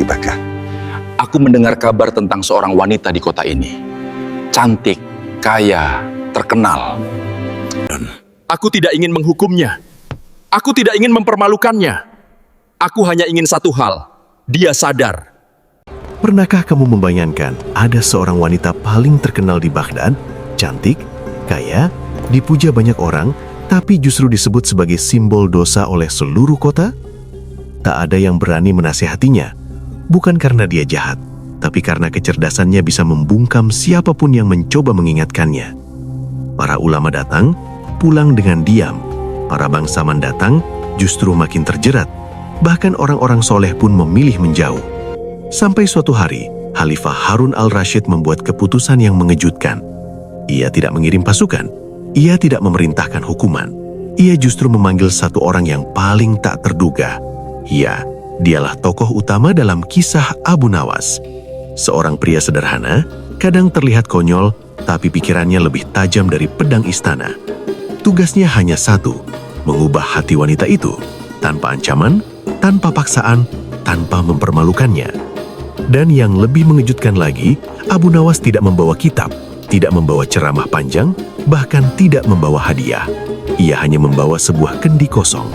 Baka? Aku mendengar kabar tentang seorang wanita di kota ini. Cantik, kaya, terkenal. Aku tidak ingin menghukumnya. Aku tidak ingin mempermalukannya. Aku hanya ingin satu hal. Dia sadar. Pernahkah kamu membayangkan ada seorang wanita paling terkenal di Baghdad, cantik, kaya, dipuja banyak orang, tapi justru disebut sebagai simbol dosa oleh seluruh kota? Tak ada yang berani menasihatinya, bukan karena dia jahat, tapi karena kecerdasannya bisa membungkam siapapun yang mencoba mengingatkannya. Para ulama datang, pulang dengan diam. Para bangsawan datang, justru makin terjerat. Bahkan orang-orang soleh pun memilih menjauh. Sampai suatu hari, Khalifah Harun al-Rashid membuat keputusan yang mengejutkan. Ia tidak mengirim pasukan, ia tidak memerintahkan hukuman. Ia justru memanggil satu orang yang paling tak terduga. Ya, dialah tokoh utama dalam kisah Abu Nawas. Seorang pria sederhana, kadang terlihat konyol, tapi pikirannya lebih tajam dari pedang istana. Tugasnya hanya satu, mengubah hati wanita itu, tanpa ancaman, tanpa paksaan, tanpa mempermalukannya. Dan yang lebih mengejutkan lagi, Abu Nawas tidak membawa kitab, tidak membawa ceramah panjang, bahkan tidak membawa hadiah. Ia hanya membawa sebuah kendi kosong.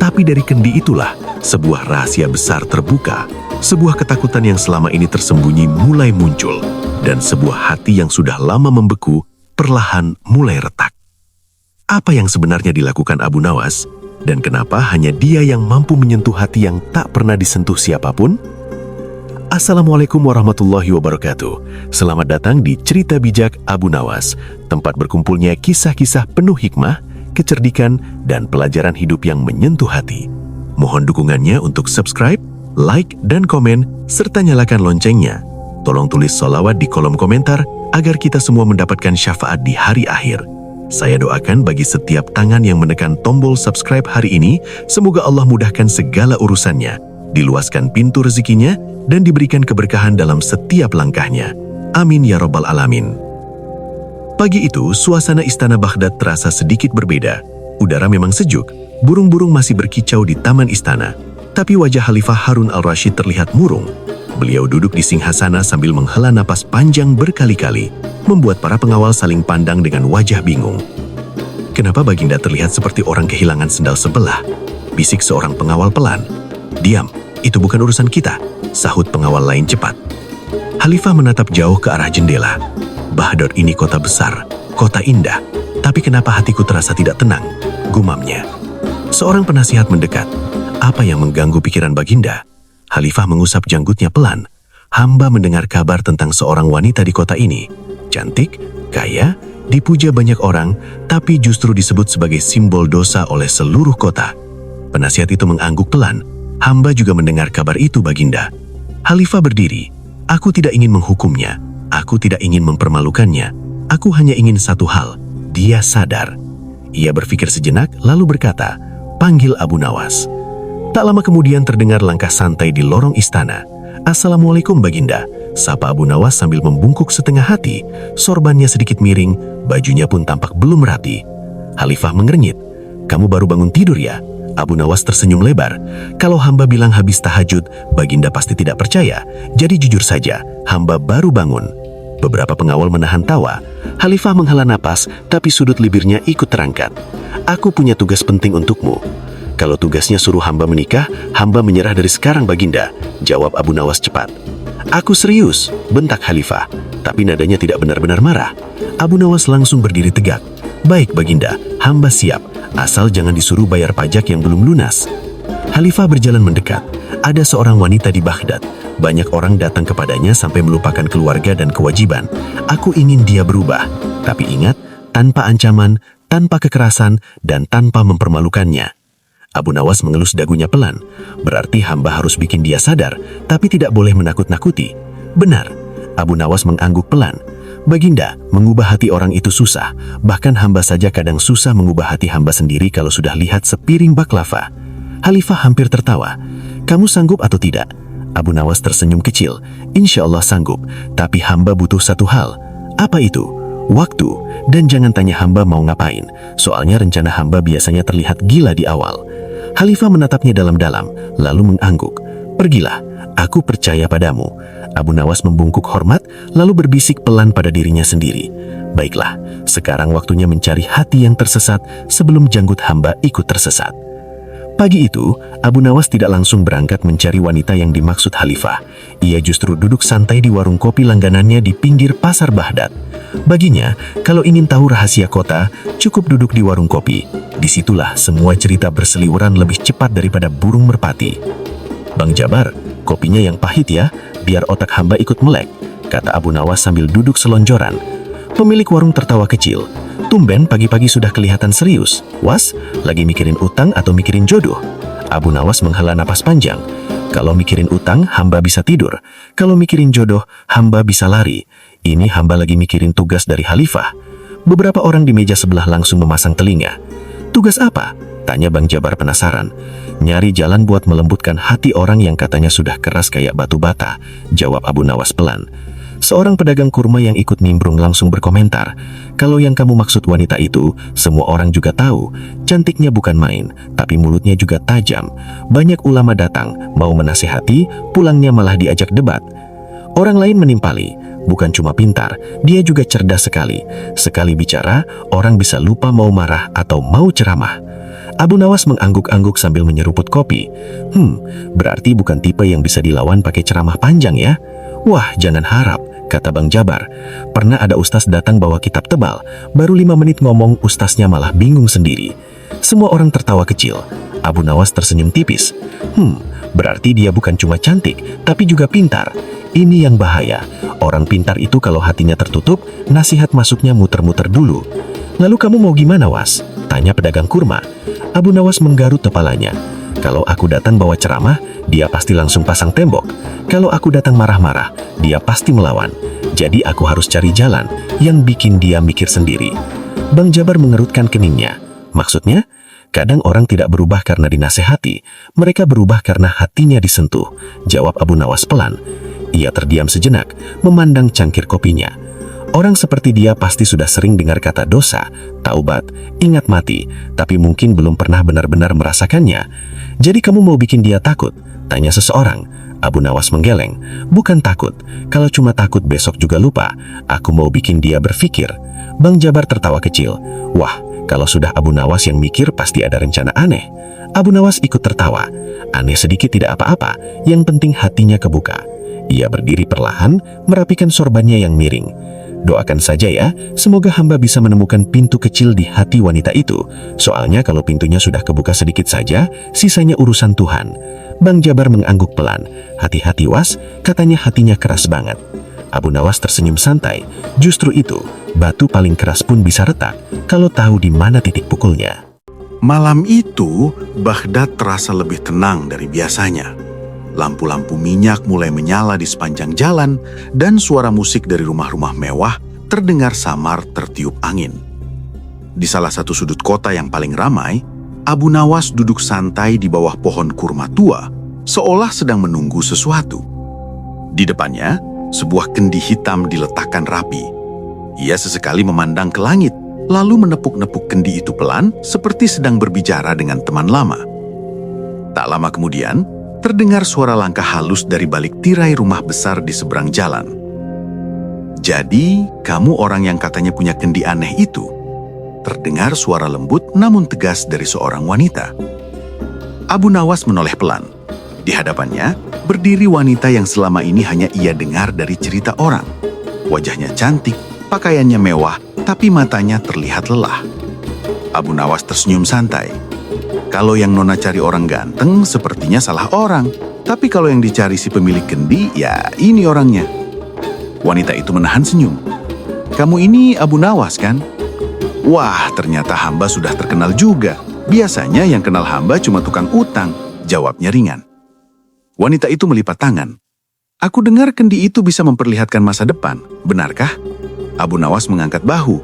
Tapi dari kendi itulah, sebuah rahasia besar terbuka, sebuah ketakutan yang selama ini tersembunyi mulai muncul, dan sebuah hati yang sudah lama membeku perlahan mulai retak. Apa yang sebenarnya dilakukan Abu Nawas, dan kenapa hanya dia yang mampu menyentuh hati yang tak pernah disentuh siapapun? Assalamualaikum warahmatullahi wabarakatuh. Selamat datang di Cerita Bijak Abu Nawas, tempat berkumpulnya kisah-kisah penuh hikmah, kecerdikan, dan pelajaran hidup yang menyentuh hati. Mohon dukungannya untuk subscribe, like, dan komen, serta nyalakan loncengnya. Tolong tulis sholawat di kolom komentar agar kita semua mendapatkan syafaat di hari akhir. Saya doakan bagi setiap tangan yang menekan tombol subscribe hari ini, semoga Allah mudahkan segala urusannya, diluaskan pintu rezekinya, dan diberikan keberkahan dalam setiap langkahnya. Amin ya Rabbal Alamin. Pagi itu, suasana istana Baghdad terasa sedikit berbeda. Udara memang sejuk, burung-burung masih berkicau di taman istana. Tapi wajah Khalifah Harun al-Rashid terlihat murung. Beliau duduk di singgasana sambil menghela napas panjang berkali-kali, membuat para pengawal saling pandang dengan wajah bingung. Kenapa Baginda terlihat seperti orang kehilangan sendal sebelah? Bisik seorang pengawal pelan. Diam, itu bukan urusan kita, sahut pengawal lain cepat. Khalifah menatap jauh ke arah jendela. Baghdad ini kota besar, kota indah, tapi kenapa hatiku terasa tidak tenang? Gumamnya. Seorang penasihat mendekat. Apa yang mengganggu pikiran Baginda? Khalifah mengusap janggutnya pelan. Hamba mendengar kabar tentang seorang wanita di kota ini. Cantik, kaya, dipuja banyak orang, tapi justru disebut sebagai simbol dosa oleh seluruh kota. Penasihat itu mengangguk pelan. Hamba juga mendengar kabar itu, Baginda. Khalifah berdiri. Aku tidak ingin menghukumnya. Aku tidak ingin mempermalukannya. Aku hanya ingin satu hal. Dia sadar. Ia berpikir sejenak, lalu berkata, panggil Abu Nawas. Tak lama kemudian terdengar langkah santai di lorong istana. Assalamualaikum Baginda, sapa Abu Nawas sambil membungkuk setengah hati. Sorbannya sedikit miring, bajunya pun tampak belum rapi. Khalifah mengernyit. Kamu baru bangun tidur ya? Abu Nawas tersenyum lebar. Kalau hamba bilang habis tahajud, Baginda pasti tidak percaya. Jadi jujur saja, hamba baru bangun. Beberapa pengawal menahan tawa. Khalifah menghela napas, tapi sudut bibirnya ikut terangkat. Aku punya tugas penting untukmu. Kalau tugasnya suruh hamba menikah, hamba menyerah dari sekarang Baginda, jawab Abu Nawas cepat. Aku serius, bentak Khalifah, tapi nadanya tidak benar-benar marah. Abu Nawas langsung berdiri tegak. Baik Baginda, hamba siap, asal jangan disuruh bayar pajak yang belum lunas. Khalifah berjalan mendekat. Ada seorang wanita di Baghdad. Banyak orang datang kepadanya sampai melupakan keluarga dan kewajiban. Aku ingin dia berubah. Tapi ingat, tanpa ancaman, tanpa kekerasan, dan tanpa mempermalukannya. Abu Nawas mengelus dagunya pelan. Berarti hamba harus bikin dia sadar, tapi tidak boleh menakut-nakuti. Benar, Abu Nawas mengangguk pelan. Baginda, mengubah hati orang itu susah. Bahkan hamba saja kadang susah mengubah hati hamba sendiri kalau sudah lihat sepiring baklava. Khalifah hampir tertawa. Kamu sanggup atau tidak? Abu Nawas tersenyum kecil. Insya Allah sanggup, tapi hamba butuh satu hal. Apa itu? Waktu. Dan jangan tanya hamba mau ngapain. Soalnya rencana hamba biasanya terlihat gila di awal. Khalifah menatapnya dalam-dalam, lalu mengangguk. Pergilah, Aku percaya padamu. Abu Nawas membungkuk hormat, lalu berbisik pelan pada dirinya sendiri. Baiklah, sekarang waktunya mencari hati yang tersesat sebelum janggut hamba ikut tersesat. Pagi itu, Abu Nawas tidak langsung berangkat mencari wanita yang dimaksud Khalifah. Ia justru duduk santai di warung kopi langganannya di pinggir pasar Baghdad. Baginya, kalau ingin tahu rahasia kota, cukup duduk di warung kopi. Disitulah semua cerita berseliweran lebih cepat daripada burung merpati. Bang Jabar, kopinya yang pahit ya, biar otak hamba ikut melek, kata Abu Nawas sambil duduk selonjoran. Pemilik warung tertawa kecil. Tumben pagi-pagi sudah kelihatan serius. Was, lagi mikirin utang atau mikirin jodoh? Abu Nawas menghela napas panjang. Kalau mikirin utang, hamba bisa tidur. Kalau mikirin jodoh, hamba bisa lari. Ini hamba lagi mikirin tugas dari Khalifah. Beberapa orang di meja sebelah langsung memasang telinga. Tugas apa? Tanya Bang Jabar penasaran. Nyari jalan buat melembutkan hati orang yang katanya sudah keras kayak batu bata, jawab Abu Nawas pelan. Seorang pedagang kurma yang ikut nimbrung langsung berkomentar, kalau yang kamu maksud wanita itu, semua orang juga tahu. Cantiknya bukan main, tapi mulutnya juga tajam. Banyak ulama datang, mau menasihati, pulangnya malah diajak debat. Orang lain menimpali, bukan cuma pintar, dia juga cerdas sekali. Sekali bicara, orang bisa lupa mau marah atau mau ceramah. Abu Nawas mengangguk-angguk sambil menyeruput kopi. Berarti bukan tipe yang bisa dilawan pakai ceramah panjang ya? Wah, jangan harap, kata Bang Jabar. Pernah ada ustaz datang bawa kitab tebal, baru 5 menit ngomong ustaznya malah bingung sendiri. Semua orang tertawa kecil. Abu Nawas tersenyum tipis. Berarti dia bukan cuma cantik, tapi juga pintar. Ini yang bahaya. Orang pintar itu kalau hatinya tertutup, nasihat masuknya muter-muter dulu. Lalu kamu mau gimana, Was? Tanya pedagang kurma. Abu Nawas menggarut kepalanya. Kalau aku datang bawa ceramah, dia pasti langsung pasang tembok. Kalau aku datang marah-marah, dia pasti melawan. Jadi aku harus cari jalan yang bikin dia mikir sendiri. Bang Jabar mengerutkan keningnya. Maksudnya? Kadang orang tidak berubah karena dinasehati, mereka berubah karena hatinya disentuh, jawab Abu Nawas pelan. Ia terdiam sejenak, memandang cangkir kopinya. Orang seperti dia pasti sudah sering dengar kata dosa, taubat, ingat mati, tapi mungkin belum pernah benar-benar merasakannya. Jadi kamu mau bikin dia takut? Tanya seseorang. Abu Nawas menggeleng. Bukan takut. Kalau cuma takut besok juga lupa. Aku mau bikin dia berpikir. Bang Jabar tertawa kecil. Wah, kalau sudah Abu Nawas yang mikir pasti ada rencana aneh. Abu Nawas ikut tertawa. Aneh sedikit tidak apa-apa, yang penting hatinya kebuka. Ia berdiri perlahan, merapikan sorbannya yang miring. Doakan saja ya, semoga hamba bisa menemukan pintu kecil di hati wanita itu. Soalnya kalau pintunya sudah kebuka sedikit saja, sisanya urusan Tuhan. Bang Jabar mengangguk pelan. Hati-hati Was, katanya hatinya keras banget. Abu Nawas tersenyum santai. Justru itu, batu paling keras pun bisa retak kalau tahu di mana titik pukulnya. Malam itu, Baghdad terasa lebih tenang dari biasanya. Lampu-lampu minyak mulai menyala di sepanjang jalan, dan suara musik dari rumah-rumah mewah terdengar samar tertiup angin. Di salah satu sudut kota yang paling ramai, Abu Nawas duduk santai di bawah pohon kurma tua, seolah sedang menunggu sesuatu. Di depannya, sebuah kendi hitam diletakkan rapi. Ia sesekali memandang ke langit, lalu menepuk-nepuk kendi itu pelan, seperti sedang berbicara dengan teman lama. Tak lama kemudian, terdengar suara langkah halus dari balik tirai rumah besar di seberang jalan. Jadi, kamu orang yang katanya punya kendi aneh itu? Terdengar suara lembut namun tegas dari seorang wanita. Abu Nawas menoleh pelan. Di hadapannya, berdiri wanita yang selama ini hanya ia dengar dari cerita orang. Wajahnya cantik, pakaiannya mewah, tapi matanya terlihat lelah. Abu Nawas tersenyum santai. Kalau yang Nona cari orang ganteng, sepertinya salah orang. Tapi kalau yang dicari si pemilik kendi, ya ini orangnya. Wanita itu menahan senyum. Kamu ini Abu Nawas kan? Wah, ternyata hamba sudah terkenal juga. Biasanya yang kenal hamba cuma tukang utang, jawabnya ringan. Wanita itu melipat tangan. Aku dengar kendi itu bisa memperlihatkan masa depan, benarkah? Abu Nawas mengangkat bahu.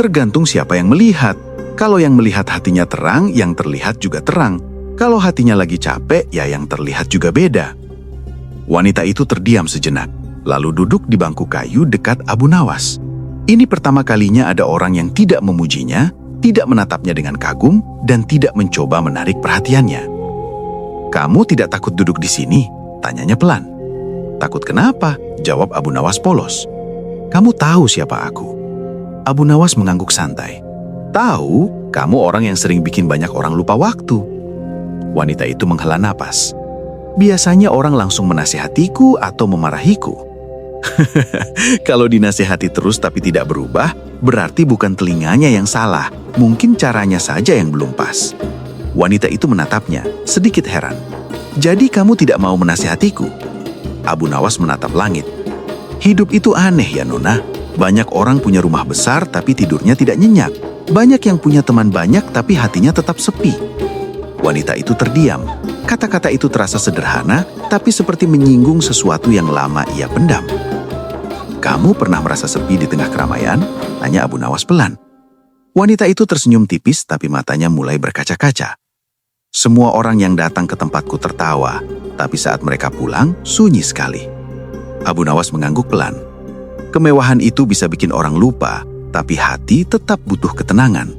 Tergantung siapa yang melihat. Kalau yang melihat hatinya terang, yang terlihat juga terang. Kalau hatinya lagi capek, ya yang terlihat juga beda. Wanita itu terdiam sejenak, lalu duduk di bangku kayu dekat Abu Nawas. Ini pertama kalinya ada orang yang tidak memujinya, tidak menatapnya dengan kagum, dan tidak mencoba menarik perhatiannya. Kamu tidak takut duduk di sini? Tanyanya pelan. Takut kenapa? Jawab Abu Nawas polos. Kamu tahu siapa aku? Abu Nawas mengangguk santai. Tahu, kamu orang yang sering bikin banyak orang lupa waktu. Wanita itu menghela napas. Biasanya orang langsung menasihatiku atau memarahiku. Kalau dinasihati terus tapi tidak berubah, berarti bukan telinganya yang salah, mungkin caranya saja yang belum pas. Wanita itu menatapnya, sedikit heran. Jadi kamu tidak mau menasihatiku? Abu Nawas menatap langit. Hidup itu aneh ya Nona. Banyak orang punya rumah besar tapi tidurnya tidak nyenyak. Banyak yang punya teman banyak tapi hatinya tetap sepi. Wanita itu terdiam. Kata-kata itu terasa sederhana, tapi seperti menyinggung sesuatu yang lama ia pendam. Kamu pernah merasa sepi di tengah keramaian? Tanya Abu Nawas pelan. Wanita itu tersenyum tipis, tapi matanya mulai berkaca-kaca. Semua orang yang datang ke tempatku tertawa, tapi saat mereka pulang, sunyi sekali. Abu Nawas mengangguk pelan. Kemewahan itu bisa bikin orang lupa, tapi hati tetap butuh ketenangan.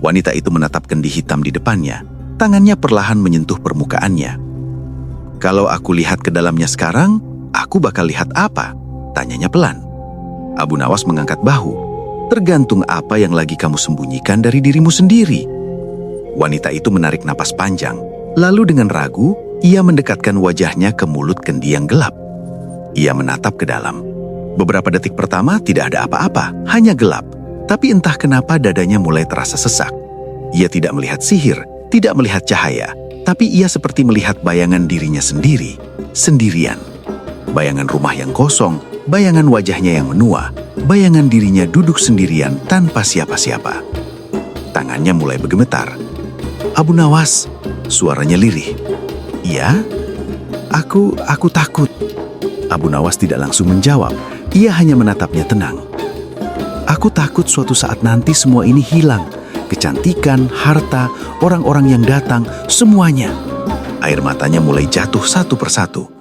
Wanita itu menatap kendi hitam di depannya. Tangannya perlahan menyentuh permukaannya. Kalau aku lihat ke dalamnya sekarang, aku bakal lihat apa? Tanyanya pelan. Abu Nawas mengangkat bahu. Tergantung apa yang lagi kamu sembunyikan dari dirimu sendiri. Wanita itu menarik napas panjang. Lalu dengan ragu, ia mendekatkan wajahnya ke mulut kendi yang gelap. Ia menatap ke dalam. Beberapa detik pertama tidak ada apa-apa, hanya gelap. Tapi entah kenapa dadanya mulai terasa sesak. Ia tidak melihat sihir, tidak melihat cahaya, tapi ia seperti melihat bayangan dirinya sendiri, sendirian. Bayangan rumah yang kosong, bayangan wajahnya yang menua, bayangan dirinya duduk sendirian tanpa siapa-siapa. Tangannya mulai bergemetar. Abu Nawas, suaranya lirih. Iya? Aku takut. Abu Nawas tidak langsung menjawab, ia hanya menatapnya tenang. Aku takut suatu saat nanti semua ini hilang. Kecantikan, harta, orang-orang yang datang, semuanya. Air matanya mulai jatuh satu persatu.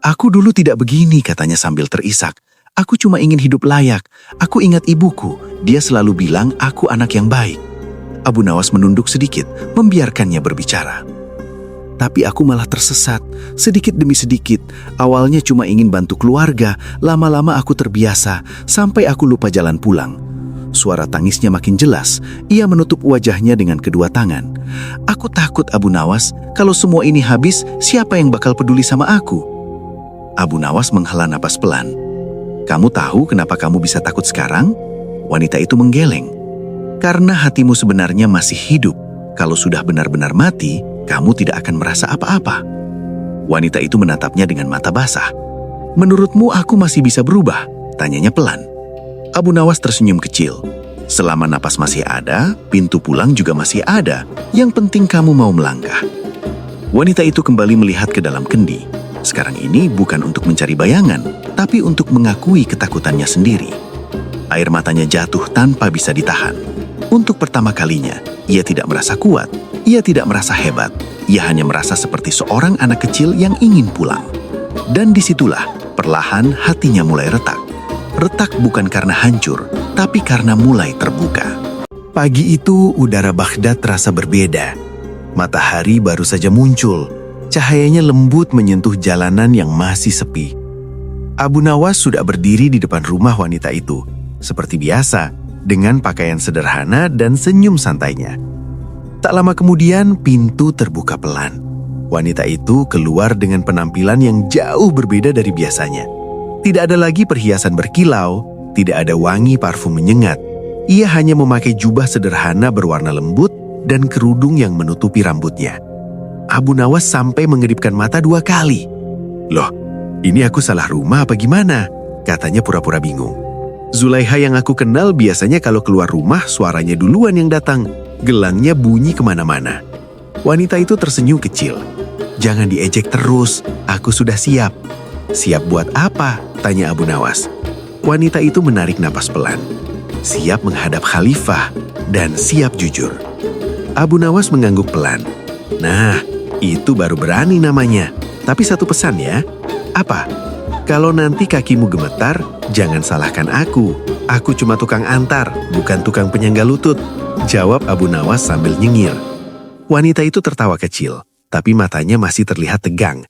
Aku dulu tidak begini, katanya sambil terisak. Aku cuma ingin hidup layak. Aku ingat ibuku, dia selalu bilang aku anak yang baik. Abu Nawas menunduk sedikit, membiarkannya berbicara. Tapi aku malah tersesat, sedikit demi sedikit. Awalnya cuma ingin bantu keluarga, lama-lama aku terbiasa, sampai aku lupa jalan pulang. Suara tangisnya makin jelas, ia menutup wajahnya dengan kedua tangan. Aku takut Abu Nawas, kalau semua ini habis, siapa yang bakal peduli sama aku? Abu Nawas menghela napas pelan. Kamu tahu kenapa kamu bisa takut sekarang? Wanita itu menggeleng. Karena hatimu sebenarnya masih hidup. Kalau sudah benar-benar mati, kamu tidak akan merasa apa-apa. Wanita itu menatapnya dengan mata basah. Menurutmu aku masih bisa berubah? Tanyanya pelan. Abu Nawas tersenyum kecil. Selama napas masih ada, pintu pulang juga masih ada. Yang penting kamu mau melangkah. Wanita itu kembali melihat ke dalam kendi. Sekarang ini bukan untuk mencari bayangan, tapi untuk mengakui ketakutannya sendiri. Air matanya jatuh tanpa bisa ditahan. Untuk pertama kalinya, ia tidak merasa kuat. Ia tidak merasa hebat. Ia hanya merasa seperti seorang anak kecil yang ingin pulang. Dan disitulah, perlahan hatinya mulai retak. Retak bukan karena hancur, tapi karena mulai terbuka. Pagi itu udara Baghdad terasa berbeda. Matahari baru saja muncul. Cahayanya lembut menyentuh jalanan yang masih sepi. Abu Nawas sudah berdiri di depan rumah wanita itu. Seperti biasa, dengan pakaian sederhana dan senyum santainya. Tak lama kemudian, pintu terbuka pelan. Wanita itu keluar dengan penampilan yang jauh berbeda dari biasanya. Tidak ada lagi perhiasan berkilau, tidak ada wangi parfum menyengat. Ia hanya memakai jubah sederhana berwarna lembut dan kerudung yang menutupi rambutnya. Abu Nawas sampai mengedipkan mata 2 kali. Loh, ini aku salah rumah apa gimana? Katanya pura-pura bingung. Zulaiha yang aku kenal biasanya kalau keluar rumah suaranya duluan yang datang. Gelangnya bunyi kemana-mana. Wanita itu tersenyum kecil. Jangan diejek terus, aku sudah siap. Siap buat apa? Tanya Abu Nawas. Wanita itu menarik napas pelan. Siap menghadap khalifah dan siap jujur. Abu Nawas mengangguk pelan. Nah, itu baru berani namanya. Tapi satu pesan ya. Apa? Kalau nanti kakimu gemetar, jangan salahkan aku. Aku cuma tukang antar, bukan tukang penyangga lutut. Jawab Abu Nawas sambil nyengir. Wanita itu tertawa kecil, tapi matanya masih terlihat tegang.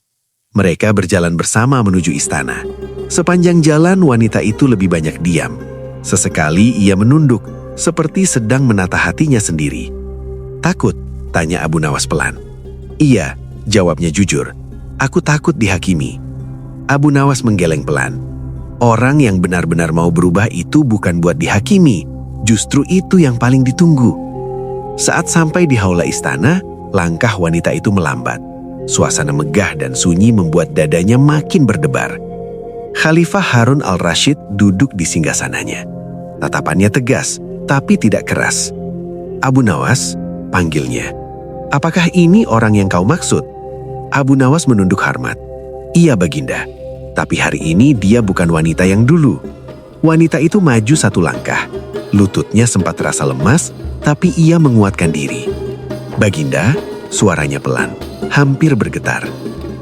Mereka berjalan bersama menuju istana. Sepanjang jalan, wanita itu lebih banyak diam. Sesekali ia menunduk, seperti sedang menata hatinya sendiri. "Takut?" tanya Abu Nawas pelan. "Iya," jawabnya jujur. "Aku takut dihakimi." Abu Nawas menggeleng pelan. Orang yang benar-benar mau berubah itu bukan buat dihakimi, justru itu yang paling ditunggu. Saat sampai di haula istana, langkah wanita itu melambat. Suasana megah dan sunyi membuat dadanya makin berdebar. Khalifah Harun al-Rashid duduk di singgasananya. Tatapannya tegas, tapi tidak keras. "Abu Nawas," panggilnya. "Apakah ini orang yang kau maksud?" Abu Nawas menunduk hormat. "Iya, Baginda. Tapi hari ini dia bukan wanita yang dulu." Wanita itu maju satu langkah. Lututnya sempat terasa lemas, tapi ia menguatkan diri. "Baginda," suaranya pelan, hampir bergetar.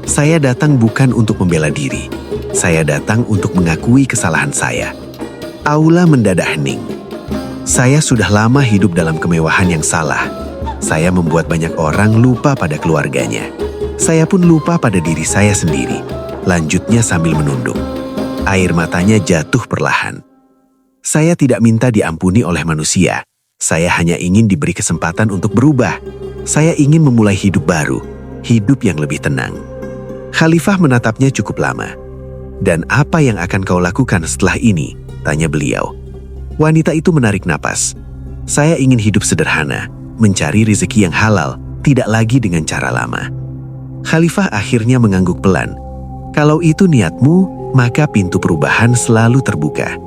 "Saya datang bukan untuk membela diri. Saya datang untuk mengakui kesalahan saya." Aula mendadak hening. "Saya sudah lama hidup dalam kemewahan yang salah. Saya membuat banyak orang lupa pada keluarganya. Saya pun lupa pada diri saya sendiri," lanjutnya sambil menunduk. Air matanya jatuh perlahan. "Saya tidak minta diampuni oleh manusia. Saya hanya ingin diberi kesempatan untuk berubah. Saya ingin memulai hidup baru, hidup yang lebih tenang." Khalifah menatapnya cukup lama. "Dan apa yang akan kau lakukan setelah ini?" tanya beliau. Wanita itu menarik napas. "Saya ingin hidup sederhana, mencari rezeki yang halal, tidak lagi dengan cara lama." Khalifah akhirnya mengangguk pelan. "Kalau itu niatmu, maka pintu perubahan selalu terbuka."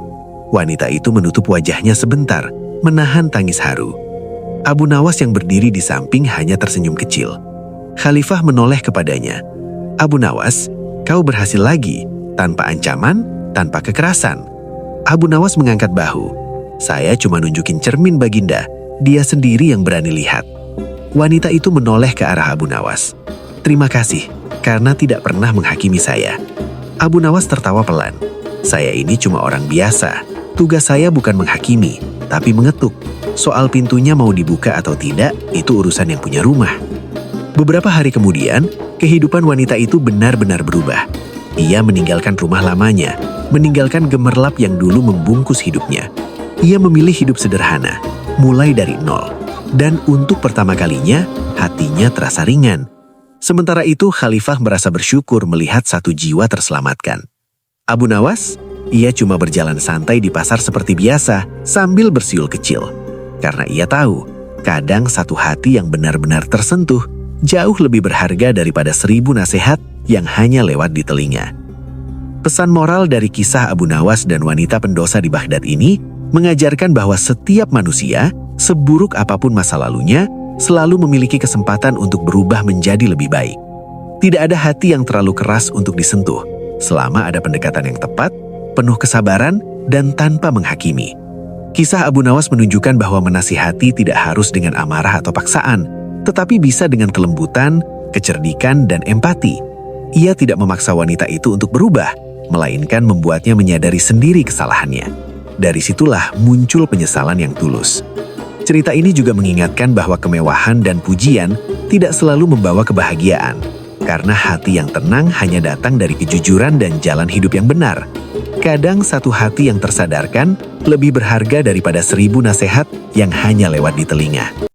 Wanita itu menutup wajahnya sebentar, menahan tangis haru. Abu Nawas yang berdiri di samping hanya tersenyum kecil. Khalifah menoleh kepadanya. "Abu Nawas, kau berhasil lagi, tanpa ancaman, tanpa kekerasan." Abu Nawas mengangkat bahu. "Saya cuma nunjukin cermin, Baginda. Dia sendiri yang berani lihat." Wanita itu menoleh ke arah Abu Nawas. "Terima kasih, karena tidak pernah menghakimi saya." Abu Nawas tertawa pelan. "Saya ini cuma orang biasa. Tugas saya bukan menghakimi, tapi mengetuk. Soal pintunya mau dibuka atau tidak, itu urusan yang punya rumah." Beberapa hari kemudian, kehidupan wanita itu benar-benar berubah. Ia meninggalkan rumah lamanya, meninggalkan gemerlap yang dulu membungkus hidupnya. Ia memilih hidup sederhana, mulai dari nol. Dan untuk pertama kalinya, hatinya terasa ringan. Sementara itu, Khalifah merasa bersyukur melihat satu jiwa terselamatkan. Abu Nawas, ia cuma berjalan santai di pasar seperti biasa sambil bersiul kecil. Karena ia tahu, kadang satu hati yang benar-benar tersentuh jauh lebih berharga daripada 1000 nasihat yang hanya lewat di telinga. Pesan moral dari kisah Abu Nawas dan wanita pendosa di Baghdad ini mengajarkan bahwa setiap manusia, seburuk apapun masa lalunya, selalu memiliki kesempatan untuk berubah menjadi lebih baik. Tidak ada hati yang terlalu keras untuk disentuh, selama ada pendekatan yang tepat, penuh kesabaran, dan tanpa menghakimi. Kisah Abu Nawas menunjukkan bahwa menasihati tidak harus dengan amarah atau paksaan, tetapi bisa dengan kelembutan, kecerdikan, dan empati. Ia tidak memaksa wanita itu untuk berubah, melainkan membuatnya menyadari sendiri kesalahannya. Dari situlah muncul penyesalan yang tulus. Cerita ini juga mengingatkan bahwa kemewahan dan pujian tidak selalu membawa kebahagiaan, karena hati yang tenang hanya datang dari kejujuran dan jalan hidup yang benar. Kadang satu hati yang tersadarkan lebih berharga daripada 1000 nasihat yang hanya lewat di telinga.